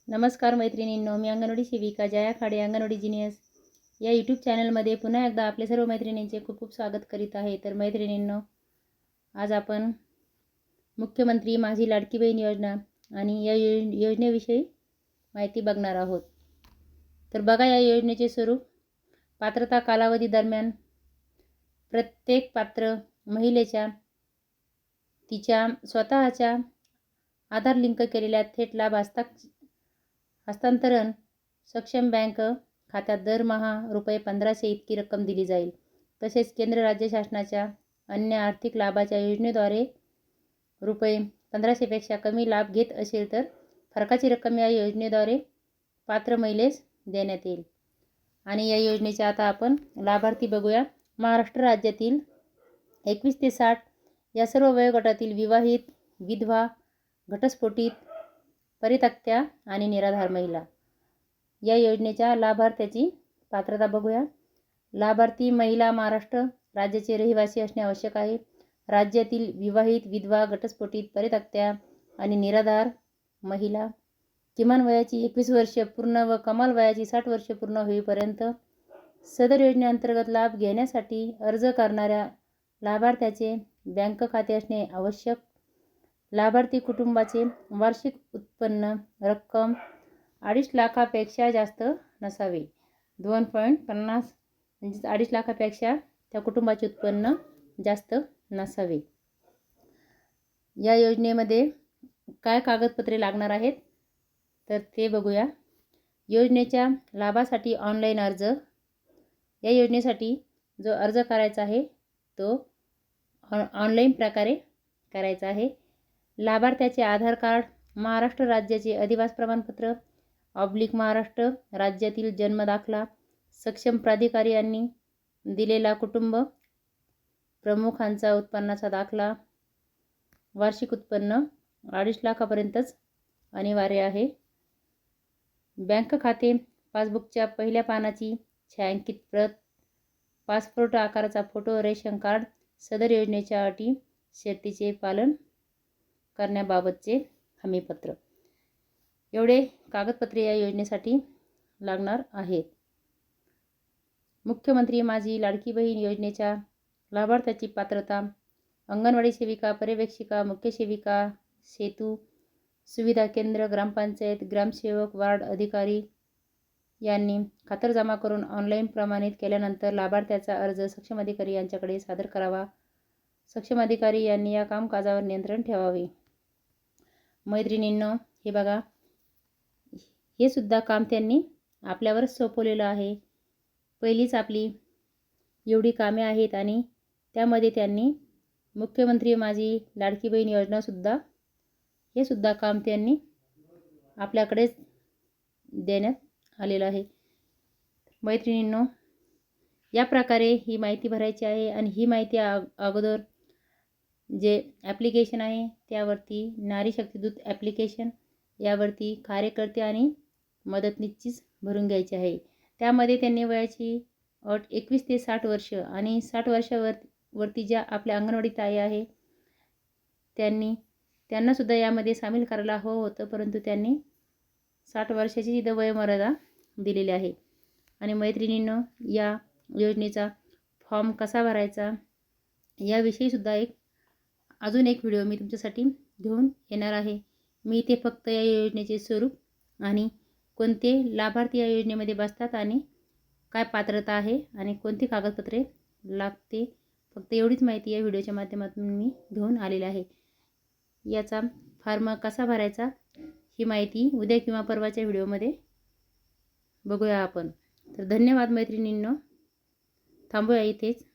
नमस्कार मैत्रिणींनो, मी अंगणवाडी सेविका जया खाडे, अंगणवाडी जिनियस या यूट्यूब चॅनलमध्ये पुन्हा एकदा आपले सर्व मैत्रिणींचे खूप खूप स्वागत करीत आहे। तर मैत्रिणींनो, आज आपण मुख्यमंत्री माझी लाडकी बहीण योजना आणि या योजनेविषयी माहिती बघणार आहोत। तर बघा, या योजनेचे स्वरूप पात्रता कालावधी दरम्यान प्रत्येक पात्र महिलेच्या तिच्या स्वतःच्या आधार लिंक केलेल्या थेट लाभ हस्तांतरण सक्षम बँक खात्यात दरमहा रुपये 1500 इतकी रक्कम दिली जाईल। तसेच केंद्र राज्य शासनाच्या अन्य आर्थिक लाभाच्या योजनेद्वारे रुपये 1500 पेक्षा कमी लाभ घेत असेल तर फरकाची रक्कम या योजनेद्वारे पात्र महिलेस देण्यात येईल। आणि या योजनेचे आता आपण लाभार्थी बघूया। महाराष्ट्र राज्यातील 21 ते 60 या सर्व वयोगटातील विवाहित, विधवा, घटस्फोटित, परित्यक्त्या आणि निराधार महिला या योजनेच्या लाभार्थ्याची पात्रता बघूया। लाभार्थी महिला महाराष्ट्र राज्याचे रहिवासी असणे आवश्यक आहे। राज्यातील विवाहित, विधवा, घटस्फोटित, परित्यक्त्या आणि निराधार महिला किमान वयाची 21 वर्षे पूर्ण व कमाल वयाची 60 वर्षे पूर्ण होईपर्यंत सदर योजनेअंतर्गत लाभ घेण्यासाठी अर्ज करणाऱ्या लाभार्थ्याचे बँक खाते असणे आवश्यक। लाभार्थी कुटुंबाचे वार्षिक उत्पन्न रक्कम 2.5 लाखापेक्षा जास्त नसावे। 2.50 म्हणजे 2.5 लाखापेक्षा त्या कुटुंबाचे उत्पन्न जास्त नसावे। या योजनेमध्ये काय कागदपत्रे लागणार आहेत तर ते बघूया। योजनेच्या लाभासाठी ऑनलाईन अर्ज। या योजनेसाठी जो अर्ज करायचा आहे तो ऑनलाईन प्रकारे करायचा आहे। लाभार्थ्याचे आधार कार्ड, महाराष्ट्र राज्याचे अधिवास प्रमाणपत्र महाराष्ट्र राज्यातील जन्म दाखला, सक्षम प्राधिकारी यांनी दिलेला कुटुंब प्रमुखांचा उत्पन्नाचा दाखला, वार्षिक उत्पन्न 2.5 लाखापर्यंतच अनिवार्य आहे। बँक खाते पासबुकच्या पहिल्या पानाची छायांकित प्रत, पासपोर्ट आकाराचा फोटो, रेशन कार्ड, सदर योजनेच्या अटी शर्तीचे पालन करण्याबाबतचे हमीपत्र एवढे कागदपत्रे या योजनेसाठी लागणार आहेत। मुख्यमंत्री माझी लाडकी बहीण योजनेच्या लाभार्थ्याची पात्रता अंगणवाडी सेविका, पर्यवेक्षिका, मुख्य सेविका, सेतू सुविधा केंद्र, ग्रामपंचायत, ग्रामसेवक, वार्ड अधिकारी यांनी खातरजमा करून ऑनलाईन प्रमाणित केल्यानंतर लाभार्थ्याचा अर्ज सक्षम अधिकारी यांच्याकडे सादर करावा। सक्षम अधिकारी यांनी या कामकाजावर नियंत्रण ठेवावे। मैत्रिणींनो, हे बघा, हे सुद्धा काम त्यांनी आपल्यावरच सोपवलेलं आहे। पहिलीच आपली एवढी कामे आहेत आणि त्यामध्ये त्यांनी मुख्यमंत्री माझी लाडकी बहीण योजनासुद्धा हे सुद्धा काम त्यांनी आपल्याकडेच देण्यात आलेलं आहे। मैत्रिणींनो, या प्रकारे ही माहिती भरायची आहे आणि ही माहिती अगोदर जे ॲप्लिकेशन आहे त्यावरती नारी शक्तिदूत ॲप्लिकेशन यावरती कार्यकर्ते आणि मदतनीसचीच भरून घ्यायची आहे। त्यामध्ये त्यांनी वयाची अट 21 ते 60 वर्ष आणि 60 वर्षावरती ज्या आपल्या अंगणवाडी ताई आहे त्यांनासुद्धा यामध्ये सामील करायला हवं होतं, परंतु त्यांनी 60 वर्षाची इथं वयोमर्यादा दिलेली आहे। आणि मैत्रिणींनो, या योजनेचा फॉर्म कसा भरायचा याविषयी सुद्धा अजून एक व्हिडिओ मी तुमच्यासाठी घेऊन येणार आहे। मी इथे फक्त या योजनेचे स्वरूप आणि कोणते लाभार्थी या योजनेमध्ये बसतात आणि काय पात्रता आहे आणि कोणती कागदपत्रे लागते, फक्त एवढीच माहिती या व्हिडिओच्या माध्यमातून मी घेऊन आलेली आहे। याचा फॉर्म कसा भरायचा ही माहिती उद्या किंवा परवाच्या व्हिडिओमध्ये बघूया आपण। तर धन्यवाद मैत्रिणींनो, थांबूया इथेच।